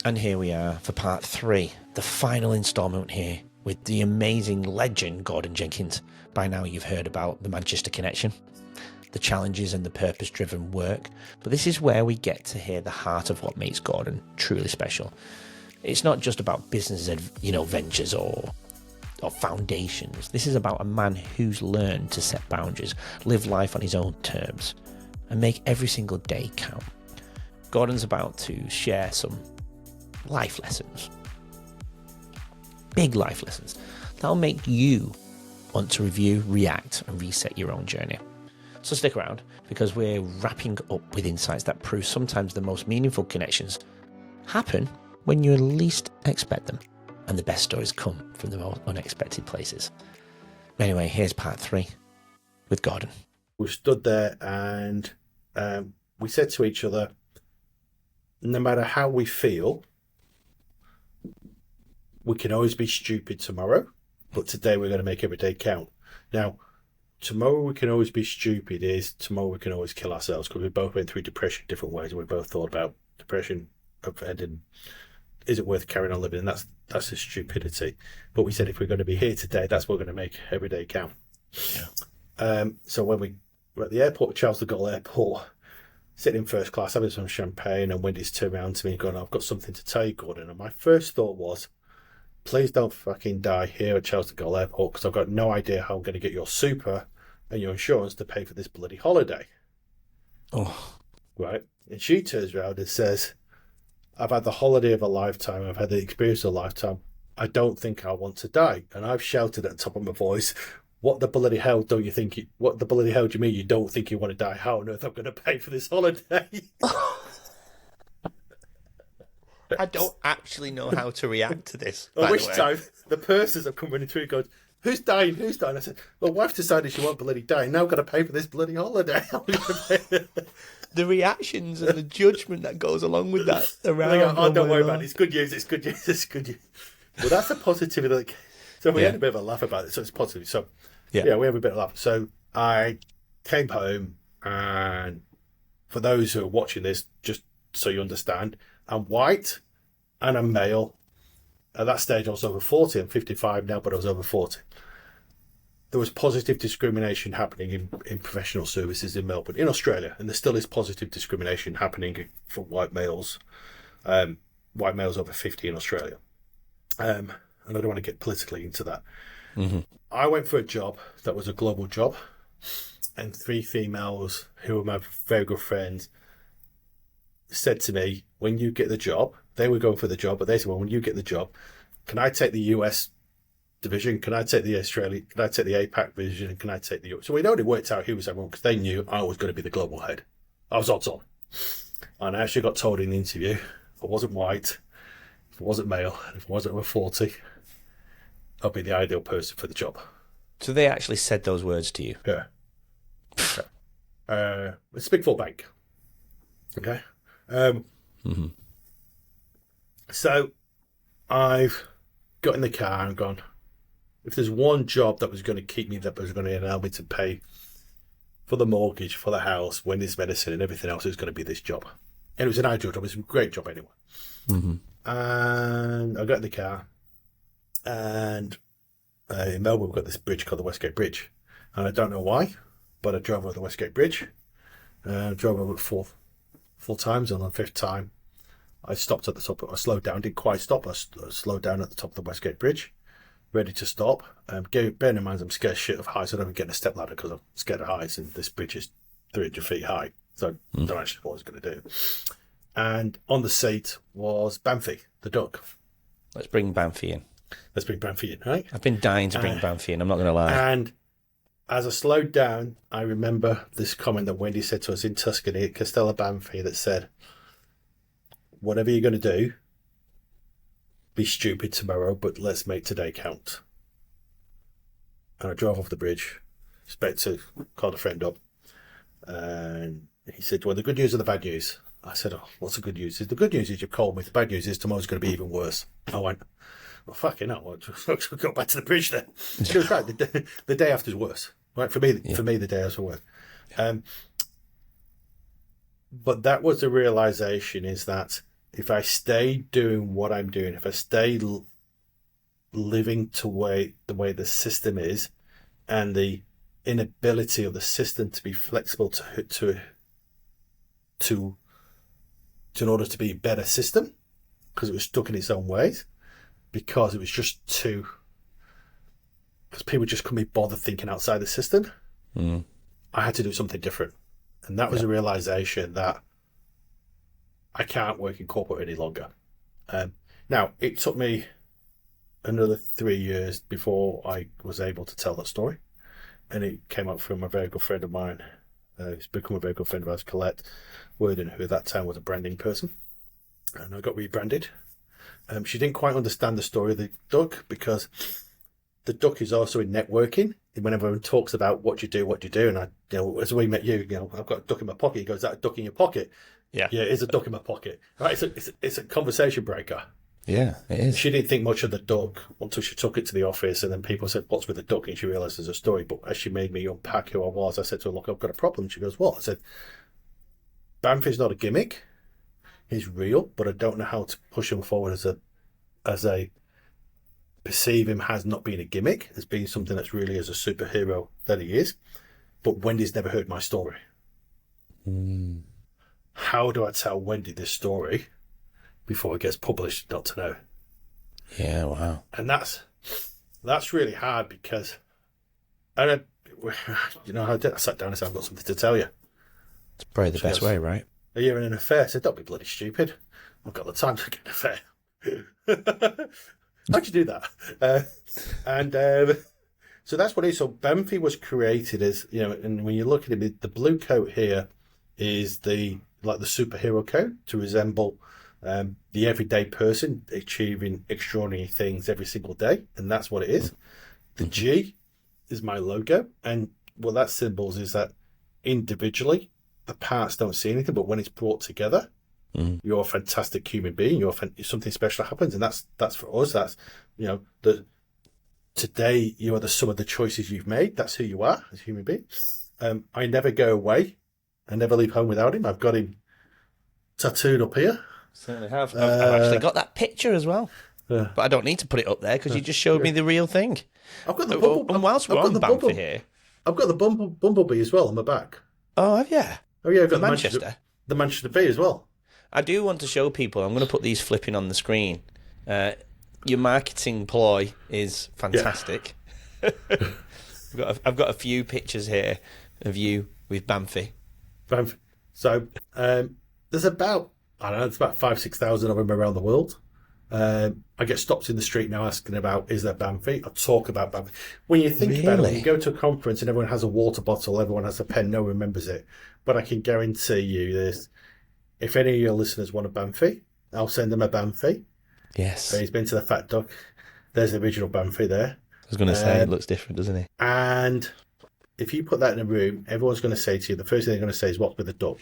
And here we are for part 3, the final instalment here with the amazing legend Gordon Jenkins. By now you've heard about the Manchester connection, the challenges and the purpose-driven work, but this is where we get to hear the heart of what makes Gordon truly special. It's not just about business, ventures or foundations. This is about a man who's learned to set boundaries, live life on his own terms, and make every single day count. Gordon's about to share some life lessons, big life lessons, that'll make you want to review, react, and reset your own journey. So stick around, because we're wrapping up with insights that prove sometimes the most meaningful connections happen when you least expect them, and the best stories come from the most unexpected places. Anyway, here's part 3 with Gordon. We stood there and we said to each other, no matter how we feel, we can always be stupid tomorrow, but today we're going to make every day count. Now, tomorrow we can always be stupid is tomorrow we can always kill ourselves, because we both went through depression in different ways, and we both thought about depression and is it worth carrying on living? And that's a stupidity. But we said if we're going to be here today, that's what we're going to make every day count. Yeah. So when we were at the airport, Charles de Gaulle Airport, sitting in first class, having some champagne, and Wendy's turned around to me and going, I've got something to tell you, Gordon. And my first thought was, please don't fucking die here at Charles de Gaulle Airport, because I've got no idea how I'm going to get your super and your insurance to pay for this bloody holiday. Oh. Right? And she turns around and says, I've had the holiday of a lifetime. I've had the experience of a lifetime. I don't think I want to die. And I've shouted at the top of my voice, what the bloody hell do you mean you don't think you want to die? How on earth am I going to pay for this holiday? I don't actually know how to react to this. At which time, the persons have come running through and goes, who's dying? I said, well, wife decided she won't bloody die. Now I've got to pay for this bloody holiday. The reactions and the judgment that goes along with that around. Oh, don't worry about it. It's good news. Well, that's a positivity. So we had a bit of a laugh about it. So it's positive. So yeah, we have a bit of a laugh. So I came home, and for those who are watching this, just so you understand, I'm white and I'm male. At that stage, I was over 40. I'm 55 now, but I was over 40. There was positive discrimination happening in professional services in Melbourne, in Australia, and there still is positive discrimination happening for white males over 50 in Australia. And I don't want to get politically into that. Mm-hmm. I went for a job that was a global job, and 3 females who were my very good friends said to me, when you get the job, they were going for the job, but they said, well, when you get the job, can I take the US division? Can I take the Australia? Can I take the APAC division? And can I take the Europe? So we'd already worked out who was everyone, because they knew I was going to be the global head. I was odds on. And I actually got told in the interview, if I wasn't white, if I wasn't male, and if I wasn't over 40, I'd be the ideal person for the job. So they actually said those words to you? Yeah. It's a big 4 bank. Okay. Mm-hmm. So I've got in the car and gone, if there's one job that was going to keep me, that was going to allow me to pay for the mortgage, for the house, Wendy's medicine and everything else, it was going to be this job. And it was an ideal job. It was a great job anyway. Mm-hmm. And I got in the car, and in Melbourne we've got this bridge called the Westgate Bridge. And I don't know why, but I drove over the Westgate Bridge. Drove over it four times, and on the 5th time I stopped at the top. I slowed down, didn't quite stop. I slowed down at the top of the Westgate Bridge, ready to stop. Bearing in mind I'm scared shit of heights. I don't even get a step ladder because I'm scared of heights, and this bridge is 300 feet high, so I don't actually know what I was going to do. And on the seat was Bamfy, the duck. Let's bring Bamfy in. Right? I've been dying to bring Bamfy in, I'm not going to lie. And as I slowed down, I remember this comment that Wendy said to us in Tuscany at Castello Bamfy that said, whatever you're going to do, be stupid tomorrow, but let's make today count. And I drove off the bridge, called a friend up, and he said, well, the good news or the bad news? I said, oh, what's the good news? He said, the good news is you've called me. The bad news is tomorrow's going to be even worse. I went, well, fucking hell, I'll go back to the bridge then. He was right, the day after is worse. Right, for me, the day after worse. But that was the realization, is that if I stay doing what I'm doing, if I stay living the way the system is, and the inability of the system to be flexible in order to be a better system, because it was stuck in its own ways, because it was just too, because people just couldn't be bothered thinking outside the system. I had to do something different, and that was a realization that I can't work in corporate any longer. Now, it took me another 3 years before I was able to tell that story, and it came up from a very good friend of mine. He's become a very good friend of ours, Colette Worden, who at that time was a branding person, and I got rebranded. She didn't quite understand the story of the duck, because the duck is also in networking. When everyone talks about what you do, and I, as we met you, I've got a duck in my pocket. He goes, "Is that a duck in your pocket?" Yeah, it's a duck in my pocket. Right, it's a conversation breaker. Yeah, it is. She didn't think much of the duck until she took it to the office, and then people said, "What's with the duck?" And she realised there's a story. But as she made me unpack who I was, I said to her, "Look, I've got a problem." She goes, "What?" I said, "Banffy's not a gimmick. He's real, but I don't know how to push him forward as a perceive him as not being a gimmick, as being something that's really as a superhero that he is. But Wendy's never heard my story. How do I tell Wendy this story before it gets published? Not to know." Yeah, wow. And that's really hard, because I sat down and said, "I've got something to tell you." It's probably the best way, right? "Are you in an affair?" I said, "Don't be bloody stupid. I've got the time to get an affair." How'd you do that? So that's what it is. So Banffy was created as, and when you look at it, the blue coat here is the superhero coat, to resemble the everyday person achieving extraordinary things every single day, and that's what it is. The G is my logo, and what that symbols is that individually the parts don't see anything, but when it's brought together, you're a fantastic human being. Something special happens, and that's for us. That's today you are the sum of the choices you've made. That's who you are as a human being. I never go away. I never leave home without him. I've got him tattooed up here. Certainly have. I've actually got that picture as well, but I don't need to put it up there because you just showed me the real thing. I've got the bumblebee. And whilst we're on Banffy here, I've got the bumblebee as well on my back. Oh, have you? Oh yeah, I've got Manchester. The Manchester Bee as well. I do want to show people. I'm going to put these flipping on the screen. Your marketing ploy is fantastic. Yeah. I've got a few pictures here of you with Banffy. So there's about, I don't know, it's about 5,000-6,000 of them around the world. I get stopped in the street now asking about, is there Banffy? I talk about Banffy. When you think about it, when you go to a conference and everyone has a water bottle, everyone has a pen, no one remembers it. But I can guarantee you this. If any of your listeners want a Banffy, I'll send them a Banffy. Yes. So he's been to the Fat Duck. There's the original Banffy there. I was going to say, it looks different, doesn't it? And if you put that in a room, everyone's going to say to you, the first thing they're going to say is, "What's with the duck?"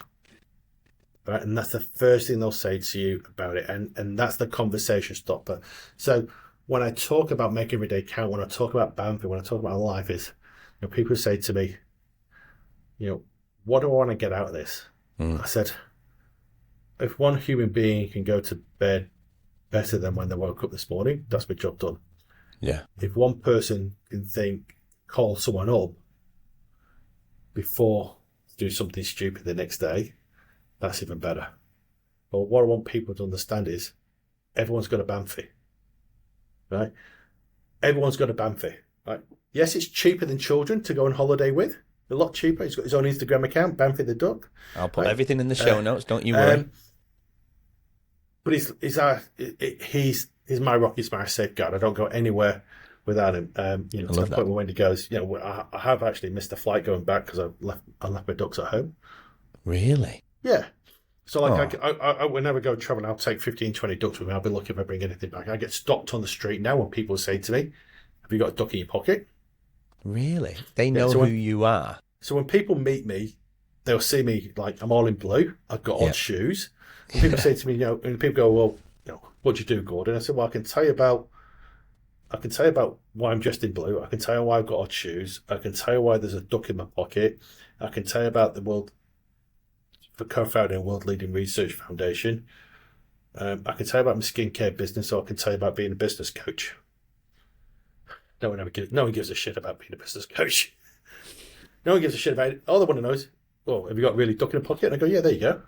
Right? And that's the first thing they'll say to you about it. And that's the conversation stopper. So when I talk about Make Every Day Count, when I talk about Banffy, when I talk about life, is, people say to me, what do I want to get out of this? I said, if one human being can go to bed better than when they woke up this morning, that's my job done. Yeah. If one person can call someone up before to do something stupid the next day, that's even better. But what I want people to understand is everyone's got a Banffy, right? Everyone's got a Banffy, right? Yes, it's cheaper than children to go on holiday with. A lot cheaper. He's got his own Instagram account, Banffy the Duck. I'll put everything in the show notes. Don't you worry. But he's my rock. He's my safeguard. I don't go anywhere without him. To the point where Wendy goes, I have actually missed a flight going back because I left my ducks at home. Really? Yeah. So I will never go traveling. I'll take 15, 20 ducks with me. I'll be lucky if I bring anything back. I get stopped on the street now when people say to me, "Have you got a duck in your pocket?" Really? They know who you are. So when people meet me, they'll see me like I'm all in blue. I've got odd shoes. And people say to me, and people go, "Well, what do you do, Gordon?" I said, "Well, I can tell you about why I'm dressed in blue. I can tell you why I've got odd shoes. I can tell you why there's a duck in my pocket. I can tell you about the world for co-founding a world-leading research foundation. I can tell you about my skincare business, or I can tell you about being a business coach. No one gives a shit about being a business coach. No one gives a shit about it. All they want to know is, well, have you got really duck in a pocket? And I go, yeah, there you go.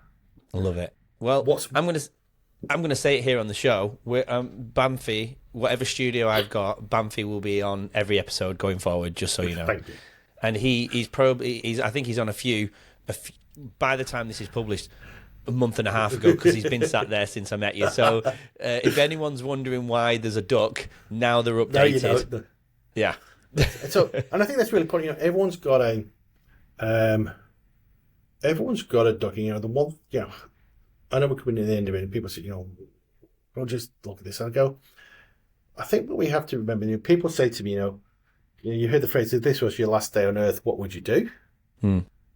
I love it. Well, I'm gonna say it here on the show. We're Bamfi, whatever studio I've got, Bamfi will be on every episode going forward. Just so you know. Thank you. And he's I think he's on a few. By the time this is published, a month and a half ago, because he's been sat there since I met you. So if anyone's wondering why there's a duck, now they're updated. Now you know. Yeah. So, and I think that's really important. You know, everyone's got a duck. You know, the one. You know, I know we're coming to the end of it, and people say, you know, well, just look at this. I go, I think what we have to remember. You know, people say to me, you heard the phrase, if this was your last day on earth, what would you do?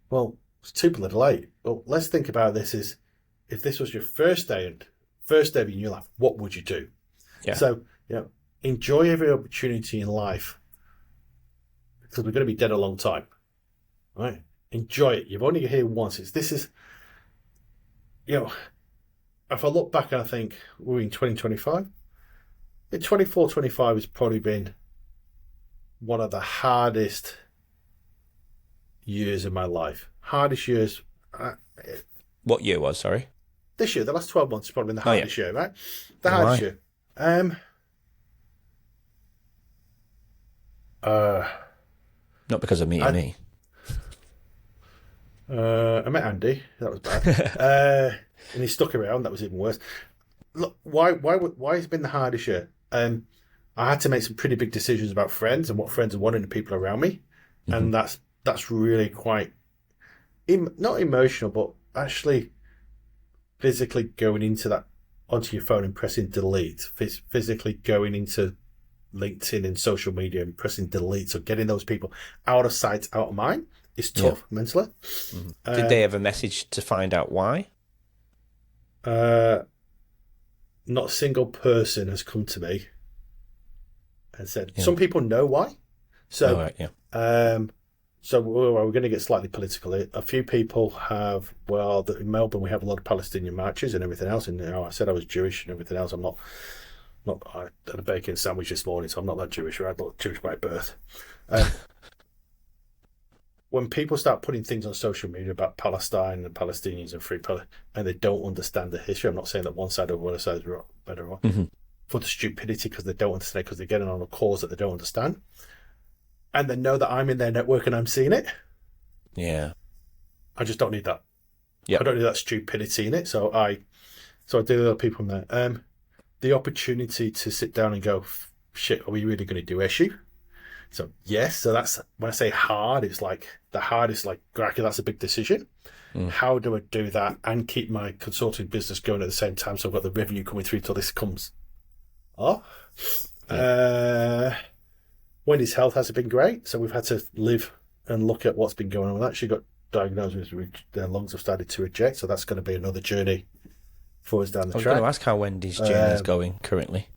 Well, it's too little late. Well, let's think about this as if this was your first day of your new life, what would you do? Yeah. So, you know, enjoy every opportunity in life, because we're going to be dead a long time. Right? Enjoy it. You've only here once. This is, you know, if I look back and I think we're in 2025, 24, 25 has probably been one of the hardest years of my life. Hardest years. What year was, sorry? This year, the last 12 months has probably been the hardest year, right? The hardest year. Not because of me. I met Andy. That was bad. And he stuck around. That was even worse. Look, why has it been the hardest year? I had to make some pretty big decisions about friends and what friends I wanted and the people around me, and that's really quite not emotional, but actually physically going into that onto your phone and pressing delete. Physically going into LinkedIn and social media and pressing delete. So getting those people out of sight, out of mind is tough mentally. Did they ever message to find out why? Not a single person has come to me and said. Some people know why. So, so we're going to get slightly political. A few people have. Well, in Melbourne we have a lot of Palestinian marches and everything else. And you know, I said I was Jewish and everything else. I'm not. I had a bacon sandwich this morning, so I'm not that Jewish. Right? I'm not Jewish by birth. When people start putting things on social media about Palestine and Palestinians and free Palestine, and they don't understand the history, I'm not saying that one side or the other side is better or wrong, for the stupidity, because they don't understand, because they're getting on a cause that they don't understand, and they know that I'm in their network and I'm seeing it. Yeah, I just don't need that. Yeah, I don't need that stupidity in it. So I deal with other people from there. The opportunity to sit down and go, shit, are we really going to do issue? So yes, so that's when I say hard, it's like the hardest, like, cracker, that's a big decision. How do I do that and keep my consulting business going at the same time, so I've got the revenue coming through till this comes off? Wendy's health hasn't been great, so we've had to live and look at what's been going on with that. She got diagnosed with their lungs have started to eject, so that's going to be another journey for us down the track. I was going to ask how Wendy's journey is going currently.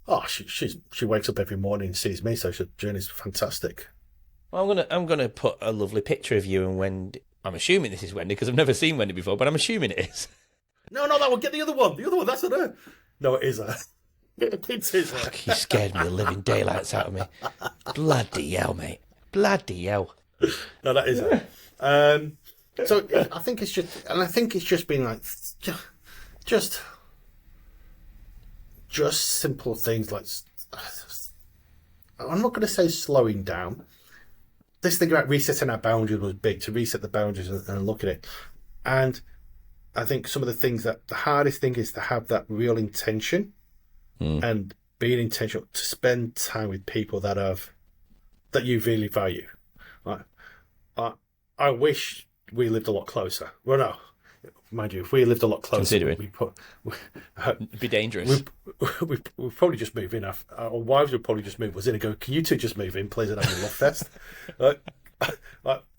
Oh, she wakes up every morning and sees me, so her journey's fantastic. Well, I'm gonna put a lovely picture of you and Wendy. I'm assuming this is Wendy because I've never seen Wendy before, but I'm assuming it is. No, not that one. Get the other one. The other one. That's her. No, it is her. It is her. Fuck, you scared me the living daylights out of me. Bloody hell, mate. Bloody hell. No, that is her. So I think it's just been like just simple things like, I'm not going to say slowing down. This thing about resetting our boundaries was big, to reset the boundaries and look at it. And I think some of the things that the hardest thing is to have that real intention and being intentional to spend time with people that you really value. Like, I wish we lived a lot closer. Well, no. Mind you, if we lived a lot closer, it'd be dangerous. We'd probably just move in. Our wives would probably just move us in and go, "Can you two just move in, please, and have a love fest?" But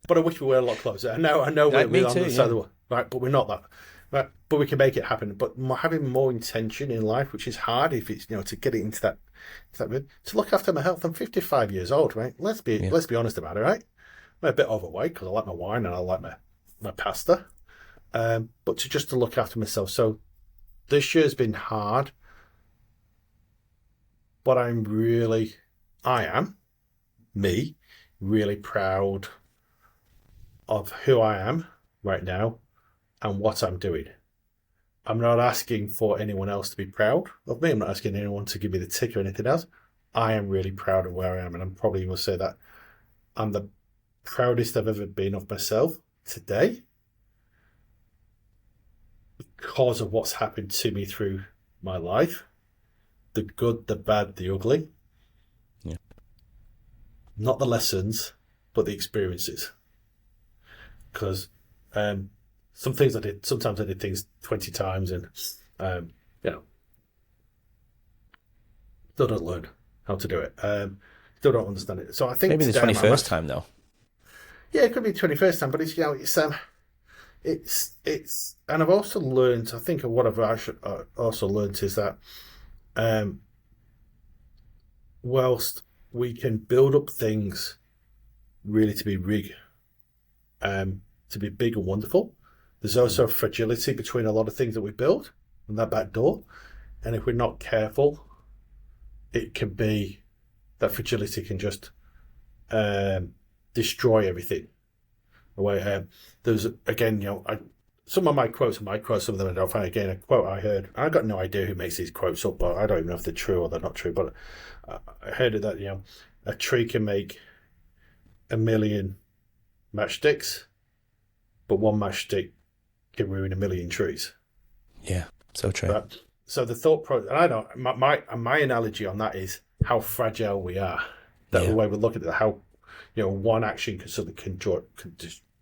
I wish we were a lot closer. I know we're on the other side of the world, right? But we're not that. Right? But we can make it happen. But having more intention in life, which is hard, if it's to get it into that to look after my health. I'm 55 years old, right? Let's be honest about it, right? I'm a bit overweight because I like my wine and I like my pasta. But to look after myself. So this year's been hard, but I am really proud of who I am right now and what I'm doing. I'm not asking for anyone else to be proud of me. I'm not asking anyone to give me the tick or anything else. I am really proud of where I am, and I'm probably going to say that I'm the proudest I've ever been of myself today because of what's happened to me through my life. The good, the bad, the ugly. Yeah. Not the lessons, but the experiences. Because sometimes I did things 20 times and, still don't learn how to do it. Still don't understand it. So I think maybe the 21st time, though. Yeah, it could be the 21st time, but it's and I've also learned, I think what I've also learned is that whilst we can build up things really to be big and wonderful, there's also fragility between a lot of things that we build and that back door. And if we're not careful, it can be that fragility can just destroy everything. There's again, some of my quotes are my quotes, some of them I don't find. Again, a quote I heard, I got no idea who makes these quotes up, but I don't even know if they're true or they're not true. But I heard it that a tree can make 1,000,000 matchsticks, but one matchstick can ruin 1,000,000 trees. Yeah, so true. Right? So the thought process, and I know my analogy on that is how fragile we are. The way we look at it, how one action can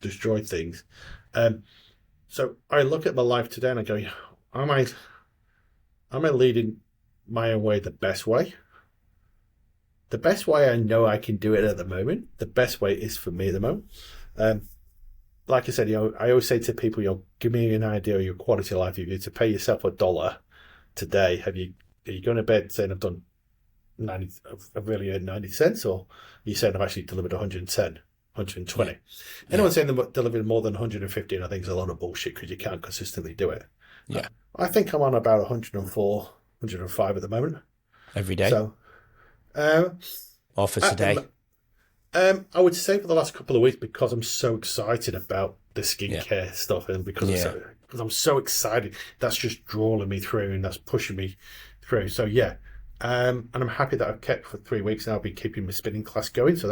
destroy things. So I look at my life today and I go, am I leading my own way the best way? The best way I know I can do it at the moment. The best way is for me at the moment. Like I said, I always say to people, give me an idea of your quality of life. If you to pay yourself $1 today, are you going to bed saying I've really earned 90 cents, or are you saying I've actually delivered 110, 120? Yeah. Anyone saying they're delivering more than 150, I think is a lot of bullshit because you can't consistently do it. Yeah. I think I'm on about 104, 105 at the moment. Every day? So, or for today? I would say for the last couple of weeks, because I'm so excited about the skincare stuff, and because I'm so excited, that's just drawing me through and that's pushing me through. So and I'm happy that I've kept for 3 weeks now. I've been keeping my spinning class going, so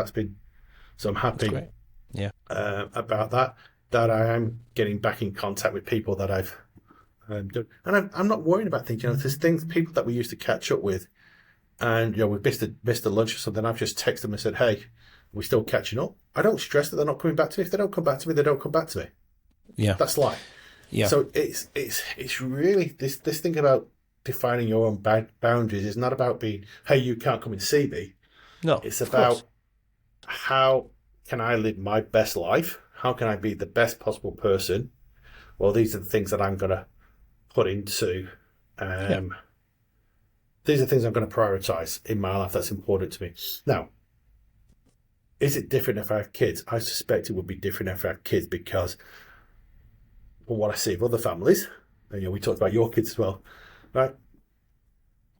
I'm happy. About that. That I am getting back in contact with people that I've done, and I'm not worrying about things. There's people that we used to catch up with, and we've missed a lunch or something. I've just texted them and said, "Hey, we're still catching up." I don't stress that they're not coming back to me. If they don't come back to me, they don't come back to me. Yeah, that's life. Yeah. So it's really this thing about defining your own boundaries is not about being, hey, you can't come and see me. No, it's about how can I live my best life? How can I be the best possible person? Well, these are the things that I'm going to put into. These are things I'm going to prioritize in my life that's important to me. Now, is it different if I have kids? I suspect it would be different if I have kids because from what I see of other families, and we talked about your kids as well, right?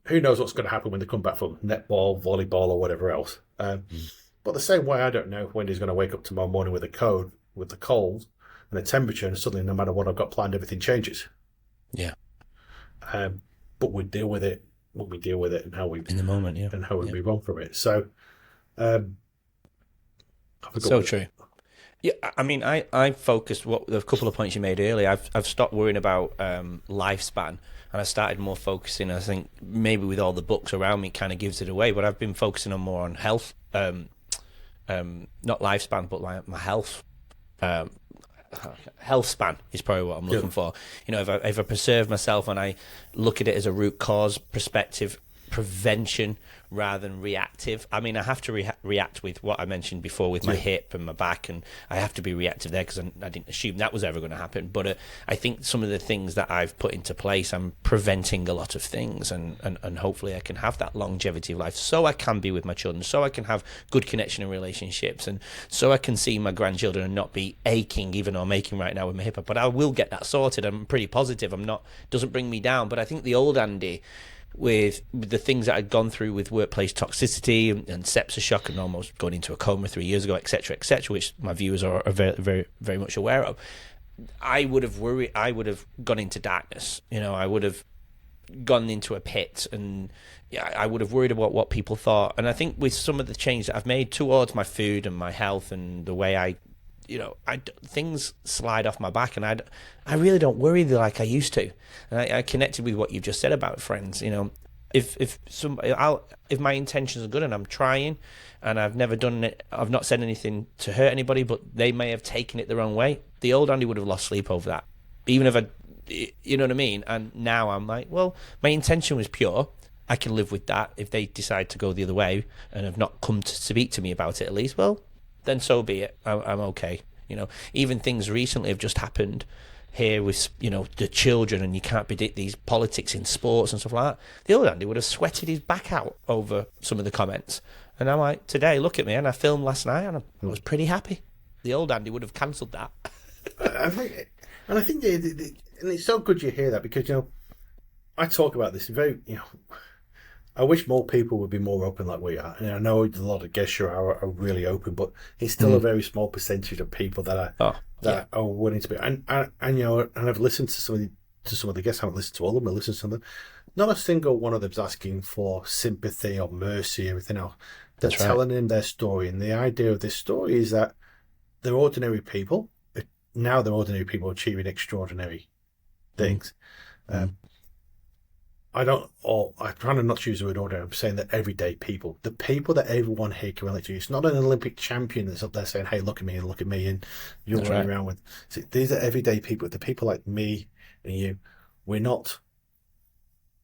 Who knows what's going to happen when they come back from netball, volleyball, or whatever else. But the same way, I don't know if Wendy's going to wake up tomorrow morning with a cold and a temperature, and suddenly, no matter what I've got planned, everything changes. Yeah. But we deal with it when we deal with it, and how we in the moment, and how we move on from it. So, so true. Yeah, I mean, I focused a couple of points you made earlier. I've stopped worrying about lifespan, and I started more focusing. I think maybe with all the books around me, kind of gives it away. But I've been focusing on more on health, not lifespan, but my health. Health span is probably what I'm looking for. If I preserve myself and I look at it as a root cause perspective prevention rather than reactive. I mean, I have to react with what I mentioned before with my hip and my back, and I have to be reactive there because I didn't assume that was ever going to happen. But I think some of the things that I've put into place, I'm preventing a lot of things, and hopefully I can have that longevity of life, so I can be with my children, so I can have good connection and relationships, and so I can see my grandchildren and not be aching, even though I'm aching right now with my hip. But I will get that sorted. I'm pretty positive. Doesn't bring me down. But I think the old Andy, with the things that I'd gone through with workplace toxicity and sepsis shock and almost going into a coma 3 years ago, etc., which my viewers are very, very, very much aware of, I would have worried. I would have gone into darkness. I would have gone into a pit, and I would have worried about what people thought. And I think with some of the change that I've made towards my food and my health and the way things slide off my back, and I really don't worry like I used to. And I connected with what you've just said about friends. If my intentions are good and I'm trying, and I've never done it, I've not said anything to hurt anybody, but they may have taken it the wrong way. The old Andy would have lost sleep over that, even if you know what I mean. And now I'm like, well, my intention was pure. I can live with that. If they decide to go the other way and have not come to speak to me about it, at least, well, then so be it. I'm okay. Even things recently have just happened here with, the children, and you can't predict these politics in sports and stuff like that. The old Andy would have sweated his back out over some of the comments. And I'm like, today, look at me, and I filmed last night, and I was pretty happy. The old Andy would have cancelled that. I think and it's so good you hear that, because, I talk about this very, I wish more people would be more open like we are. And I know a lot of guests are really open, but it's still a very small percentage of people that are willing to be. And I've listened to some of the guests. I haven't listened to all of them. I listened to some of them. Not a single one of them's asking for sympathy or mercy, everything else. They're telling them their story, and the idea of this story is that they're ordinary people. Now they're ordinary people achieving extraordinary things. I'm trying to not use the word ordinary. I'm saying that everyday people, the people that everyone here can relate to. It's not an Olympic champion that's up there saying, "Hey, look at me," and you're running around with. See, these are everyday people. The people like me and you. We're not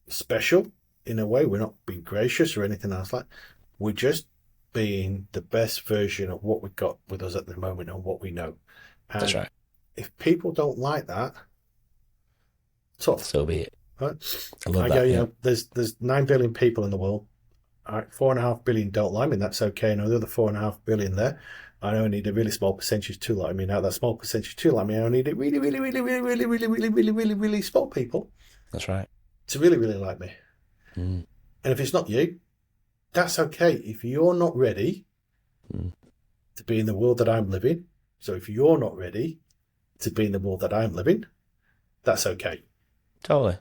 special in a way. We're not being gracious or anything else like. We're just being the best version of what we've got with us at the moment and what we know. And that's right. If people don't like that, tough. So be it. Right? I go, there's 9 billion people in the world. All right, 4.5 billion don't like me, and that's okay. And the other 4.5 billion there, I only need a really small percentage to like me. Now that small percentage to like me, I only need really, really, really, really, really, really, really, really, really, really small people. That's right. To really, really like me. And if it's not you, that's okay. If you're not ready to be in the world that I'm living, so if you're not ready to be in the world that I'm living, that's okay. Totally.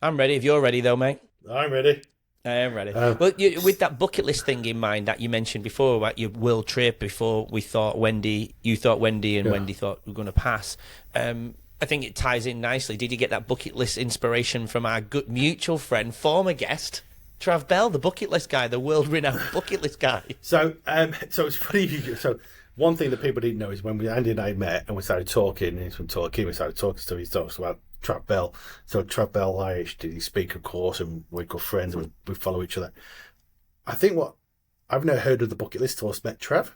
I'm ready. If you're ready, though, mate. I'm ready. I am ready. Well, with that bucket list thing in mind that you mentioned before about your world trip, before you thought Wendy, and Wendy thought we were going to pass. I think it ties in nicely. Did you get that bucket list inspiration from our good mutual friend, former guest, Trav Bell, the bucket list guy, the world-renowned bucket list guy? So it's funny. So one thing that people didn't know is when Andy and I met and we started talking, we started talking to he talks about Trav Bell. So Trav Bell, did he speak, of course, and we're good friends and we follow each other. I think I've never heard of the bucket list till I met Trav.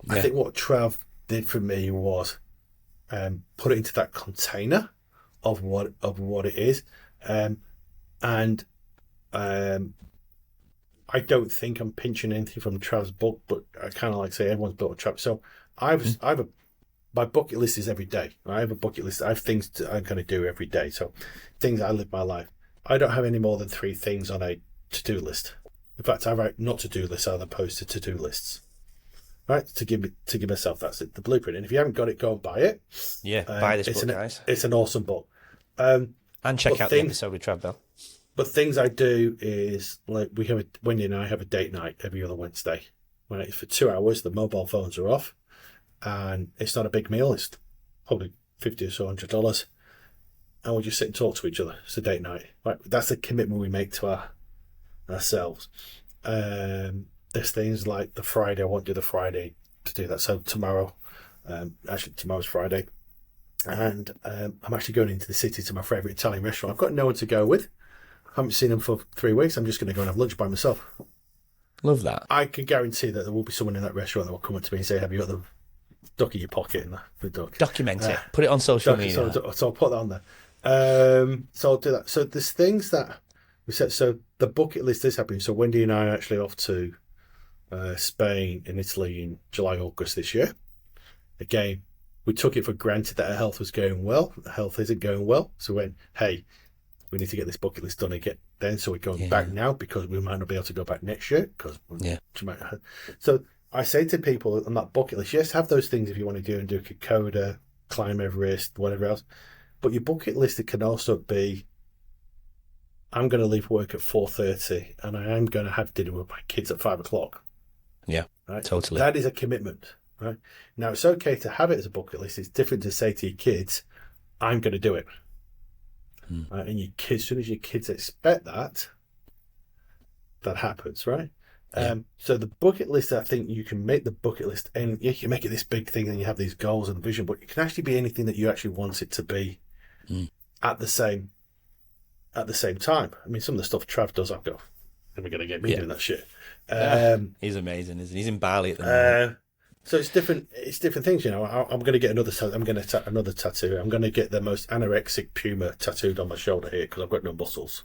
I think what Trav did for me was put it into that container of what it is, and I don't think I'm pinching anything from Trav's book, but I kind of like say everyone's built a trap. So my bucket list is every day. I have a bucket list. I have things I'm going to do every day. So things I live my life. I don't have any more than 3 things on a to-do list. In fact, I write not to-do lists as opposed to to-do lists. Right? To give myself the blueprint. And if you haven't got it, go and buy it. Yeah, buy this book, guys. It's an awesome book. And check out the episode with Trav Bell. But things I do is, like, Wendy and I have a date night every other Wednesday. Right? For 2 hours, the mobile phones are off. And it's not a big meal. It's probably $50 or so $100. And we just sit and talk to each other. It's a date night. Right? That's the commitment we make to ourselves. There's things like the Friday. I won't do the Friday to do that. So tomorrow, tomorrow's Friday. And I'm actually going into the city to my favourite Italian restaurant. I've got no one to go with. haven't seen them for 3 weeks. I'm just going to go and have lunch by myself. Love that. I can guarantee that there will be someone in that restaurant that will come up to me and say, "Have you got the duck in your pocket?" And the duck. Document it. Put it on social media. So I'll put that on there. So I'll do that. So there's things that we said. So the bucket list is happening. So Wendy and I are actually off to Spain and Italy in July, August this year. Again, we took it for granted that our health was going well. The health isn't going well. So we went, hey, we need to get this bucket list done again. Then, so we're going back now because we might not be able to go back next year. So I say to people on that bucket list, yes, have those things if you want to do Kokoda, climb Everest, whatever else. But your bucket list, it can also be, I'm going to leave work at 4:30 and I am going to have dinner with my kids at 5 o'clock. Yeah, right? Totally. That is a commitment, right? Now, it's okay to have it as a bucket list. It's different to say to your kids, I'm going to do it. Right? And your kids, as soon as your kids expect that happens, right? Yeah. So the bucket list, I think you can make the bucket list, and you can make it this big thing, and you have these goals and vision, but it can actually be anything that you actually want it to be at the same time. I mean, some of the stuff Trav does, I go, and we're going to get me doing that shit. He's amazing, isn't he? He's in Bali at the moment. So it's different things, you know. I'm going to get another tattoo. I'm going to get the most anorexic puma tattooed on my shoulder here because I've got no muscles.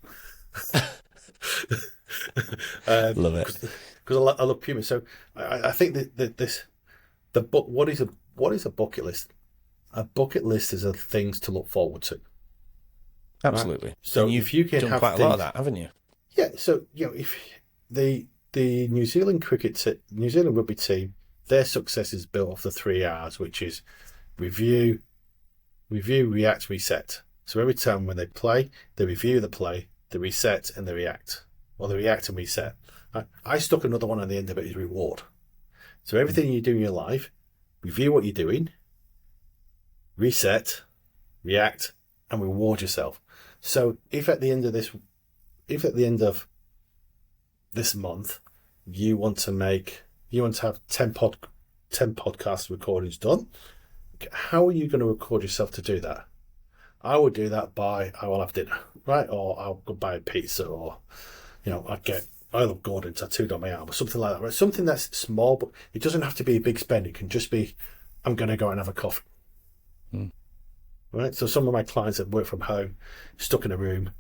Love it. Because I love puma. So I think what is a bucket list? A bucket list is things to look forward to. Absolutely. Right? So if you can done have quite a lot of that, haven't you? Yeah. So if the New Zealand rugby team, their success is built off the 3 R's, which is review, react, reset. So every time when they play, they review the play, they reset, and they react. Or they react and reset. I stuck another one on the end of it, is reward. So everything you do in your life, review what you're doing, reset, react, and reward yourself. So if at the end of this month, you want to have 10 podcast recordings done, how are you going to record yourself to do that? I would do that I will have dinner, right? Or I'll go buy a pizza, or, you know, I love Gordon tattooed on my arm, or something like that, right? Something that's small, but it doesn't have to be a big spend. It can just be, I'm going to go and have a coffee. Right? So some of my clients that work from home, stuck in a room,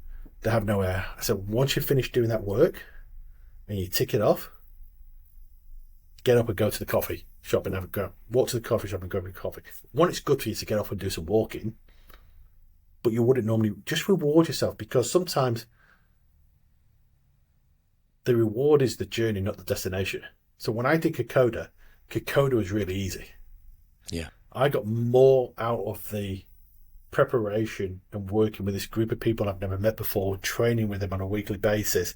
they have no air. I said, once you finish doing that work and you tick it off, get up and go to the coffee shop and walk to the coffee shop and go for coffee. One, it's good for you to get off and do some walking, but you wouldn't normally. Just reward yourself, because sometimes the reward is the journey, not the destination. So when I did Kokoda was really easy. Yeah. I got more out of the preparation and working with this group of people I've never met before, training with them on a weekly basis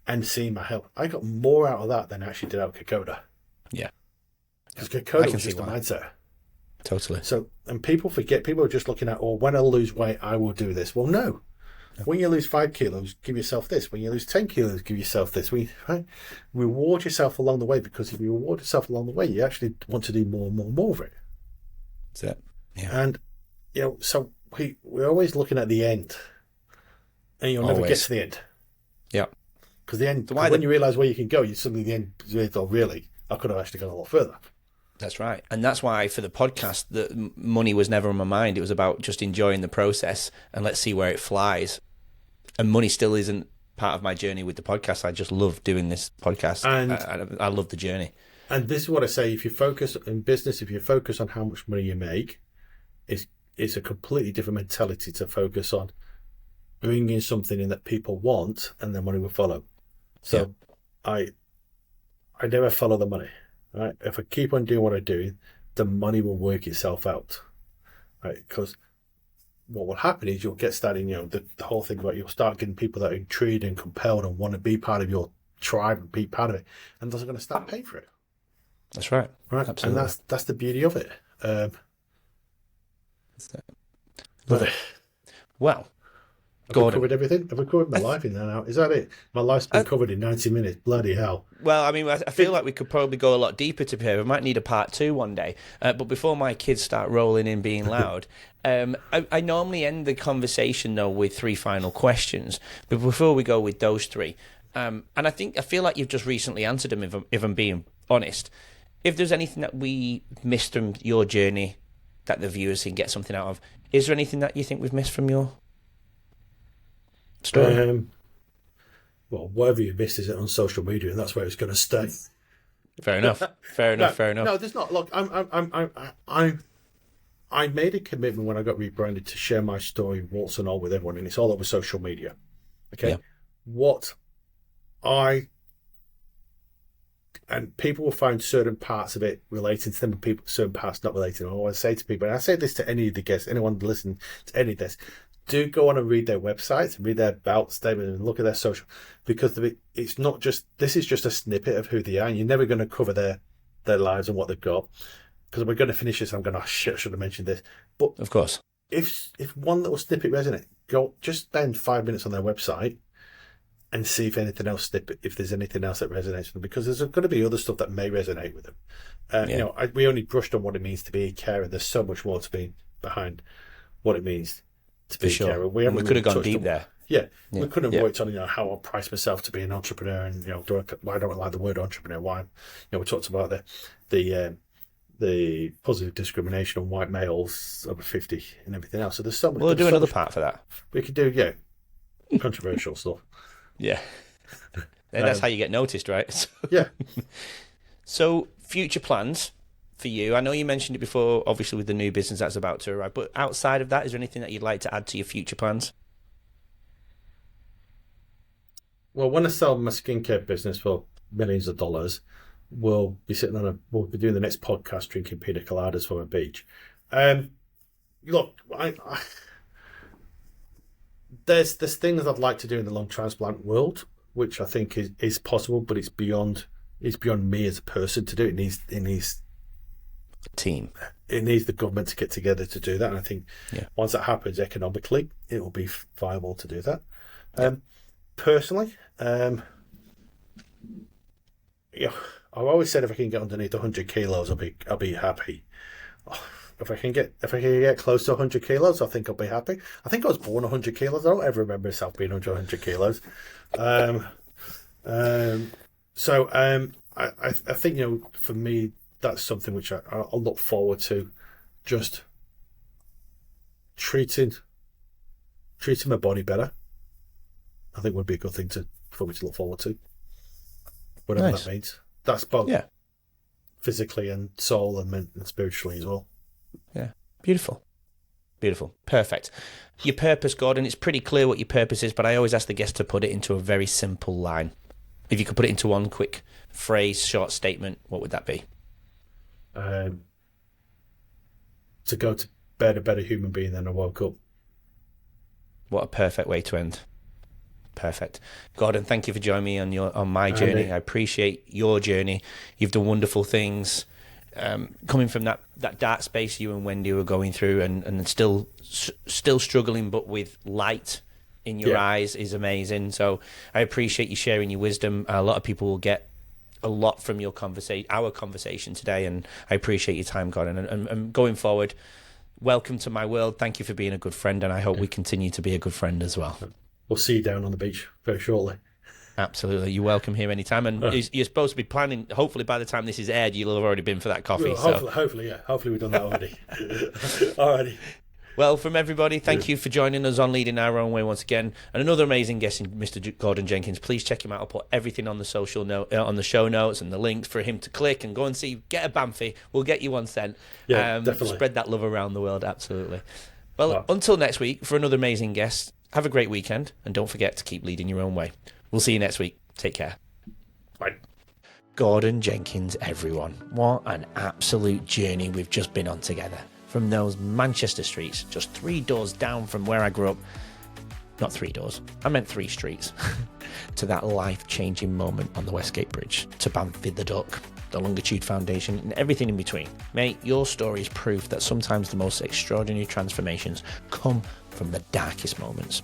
and seeing my health. I got more out of that than I actually did out of Kokoda. Yeah. Because Kokoda was just a mindset. Totally. So, and people forget, people are just looking at, when I lose weight, I will do this. Well, no. When you lose 5 kilos, give yourself this. When you lose 10 kilos, give yourself this. Right? Reward yourself along the way, because if you reward yourself along the way, you actually want to do more and more and more of it. That's it. Yeah. And, you know, so we're always looking at the end, and you'll never get to the end. Yeah. Because the end, when you realise where you can go, you suddenly the end, really, I could have actually gone a lot further. That's right. And that's why for the podcast, the money was never on my mind. It was about just enjoying the process and let's see where it flies. And money still isn't part of my journey with the podcast. I just love doing this podcast. And I love the journey. And this is what I say. If you focus in business, if you focus on how much money you make, it's a completely different mentality to focus on bringing something in that people want, and then money will follow. So I never follow the money. Right? If I keep on doing what I do, the money will work itself out. Right? Because what will happen is you'll get started, you know, the whole thing about, you'll start getting people that are intrigued and compelled and want to be part of your tribe and be part of it, and those are going to start paying for it. That's right. Right. Absolutely. And that's the beauty of it. Love it. Well, Have we covered everything? Have we covered my life in and out? Is that it? My life's been covered in 90 minutes. Bloody hell. Well, I mean, I feel like we could probably go a lot deeper to here. We might need a part 2 one day. But before my kids start rolling in being loud, I normally end the conversation, though, with 3 final questions. But before we go with those 3, and I feel like you've just recently answered them, if I'm being honest. If there's anything that we missed from your journey that the viewers can get something out of, is there anything that you think we've missed from your story? Well, whatever you missed is it on social media, and that's where it's going to stay. Fair enough. Fair enough. No, there's not. Look, I made a commitment when I got rebranded to share my story, warts and all, with everyone, and it's all over social media. Okay, yeah. And people will find certain parts of it relating to them, and certain parts not relating to them. I want to say to people, and I say this to any of the guests, anyone listening to any of this, do go on and read their websites, read their about statement, and look at their social, because it's not just, this is just a snippet of who they are, and you're never going to cover their lives and what they've got. Because we're going to finish this, I'm going, oh shit, I should have mentioned this. But of course, if one little snippet resonates, go just spend 5 minutes on their website and see if there's anything else that resonates with them, because there's going to be other stuff that may resonate with them. We only brushed on what it means to be a carer. There's so much more to be behind what it means to be a carer. We could have gone deep there. Yeah, we couldn't have worked on how I price myself to be an entrepreneur, and why don't I like the word entrepreneur? Why we talked about the positive discrimination on white males over 50 and everything else. So there's so much. We'll do another part for that. We could do controversial stuff. Yeah. And that's how you get noticed, right? Yeah. So, future plans for you. I know you mentioned it before, obviously, with the new business that's about to arrive. But outside of that, is there anything that you'd like to add to your future plans? Well, when I sell my skincare business for millions of dollars, we'll be doing the next podcast drinking pina coladas from a beach. Look, there's things I'd like to do in the lung transplant world, which I think is possible, but it's beyond me as a person to do. It needs a team. It needs the government to get together to do that. And I think once that happens economically, it will be viable to do that. Personally, I've always said if I can get underneath 100 kilos, I'll be happy. If I can get close to 100 kilos, I think I'll be happy. I think I was born 100 kilos. I don't ever remember myself being under 100 kilos. So I think, for me, that's something which I'll look forward to. Just treating my body better, I think would be a good thing for me to look forward to. Whatever that means. That's both physically and soul and spiritually as well. Yeah. Beautiful. Perfect. Your purpose, Gordon, it's pretty clear what your purpose is, but I always ask the guest to put it into a very simple line. If you could put it into one quick phrase, short statement, what would that be? To go to bed a better human being than I woke up. What a perfect way to end. Perfect. Gordon, thank you for joining me on my journey. I appreciate your journey. You've done wonderful things. Coming from that dark space you and Wendy were going through, and still struggling, but with light in your eyes is amazing. So I appreciate you sharing your wisdom. A lot of people will get a lot from our conversation today, and I appreciate your time, Gordon. And going forward, welcome to my world. Thank you for being a good friend, and I hope we continue to be a good friend as well. We'll see you down on the beach very shortly. Absolutely. You're welcome here anytime. And you're supposed to be planning, hopefully by the time this is aired, you'll have already been for that coffee. Well, hopefully, yeah. Hopefully we've done that already. Alrighty. Well, from everybody, thank you for joining us on Leading Our Own Way once again. And another amazing guest, Mr. Gordon Jenkins. Please check him out. I'll put everything on the on the show notes and the links for him to click and go and see. Get a Bamfy. We'll get you one sent. Yeah, definitely. Spread that love around the world. Absolutely. Well, until next week for another amazing guest, have a great weekend. And don't forget to keep leading your own way. We'll see you next week. Take care. Bye. Gordon Jenkins, everyone. What an absolute journey we've just been on together. From those Manchester streets, just 3 doors down from where I grew up. Not 3 doors, I meant 3 streets. To that life-changing moment on the Westgate Bridge. To Bamfy the Duck, the Longitude Foundation, and everything in between. Mate, your story is proof that sometimes the most extraordinary transformations come from the darkest moments.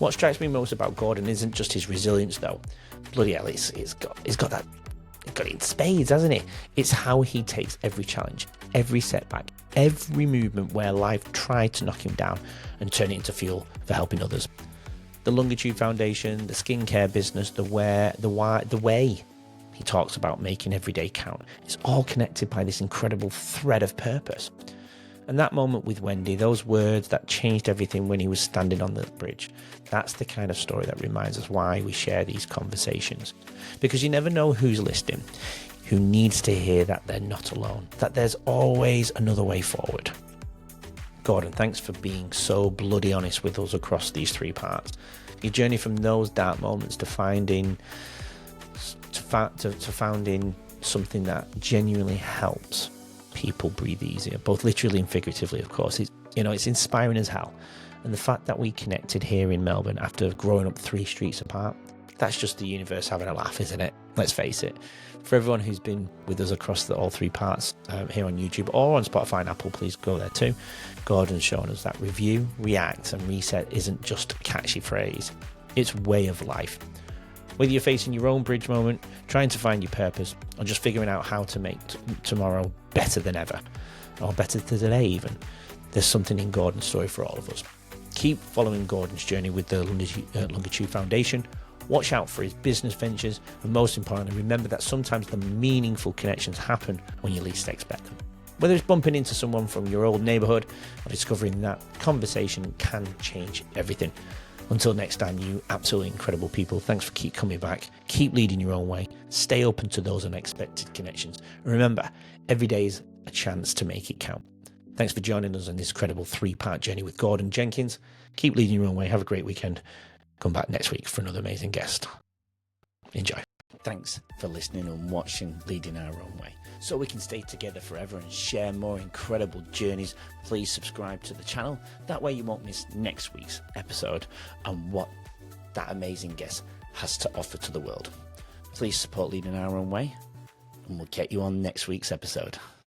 What strikes me most about Gordon isn't just his resilience, though. Bloody hell, he's got it in spades, hasn't it? It's how he takes every challenge, every setback, every movement where life tried to knock him down and turn it into fuel for helping others. The Longitude Foundation, the skincare business, the way he talks about making every day count. It's all connected by this incredible thread of purpose. And that moment with Wendy, those words that changed everything when he was standing on the bridge, that's the kind of story that reminds us why we share these conversations. Because you never know who's listening, who needs to hear that they're not alone, that there's always another way forward. Gordon, thanks for being so bloody honest with us across these 3 parts. Your journey from those dark moments to finding something that genuinely helps people breathe easier, both literally and figuratively, of course. It's inspiring as hell. And the fact that we connected here in Melbourne after growing up 3 streets apart, that's just the universe having a laugh, isn't it? Let's face it. For everyone who's been with us across all 3 parts here on YouTube or on Spotify and Apple, please go there too. Gordon's shown us that review, react and reset isn't just a catchy phrase. It's way of life. Whether you're facing your own bridge moment, trying to find your purpose, or just figuring out how to make tomorrow better than ever, or better than today even, there's something in Gordon's story for all of us. Keep following Gordon's journey with the Longitude Foundation. Watch out for his business ventures, and most importantly, remember that sometimes the meaningful connections happen when you least expect them. Whether it's bumping into someone from your old neighbourhood or discovering that conversation can change everything. Until next time, you absolutely incredible people, thanks for keep coming back, keep leading your own way, stay open to those unexpected connections, and remember, every day is a chance to make it count. Thanks for joining us on this incredible 3-part journey with Gordon Jenkins. Keep leading your own way, have a great weekend. Come back next week for another amazing guest. Enjoy. Thanks for listening and watching Leading Our Own Way. So we can stay together forever and share more incredible journeys, please subscribe to the channel. That way you won't miss next week's episode and what that amazing guest has to offer to the world. Please support Leading Our Own Way, and we'll get you on next week's episode.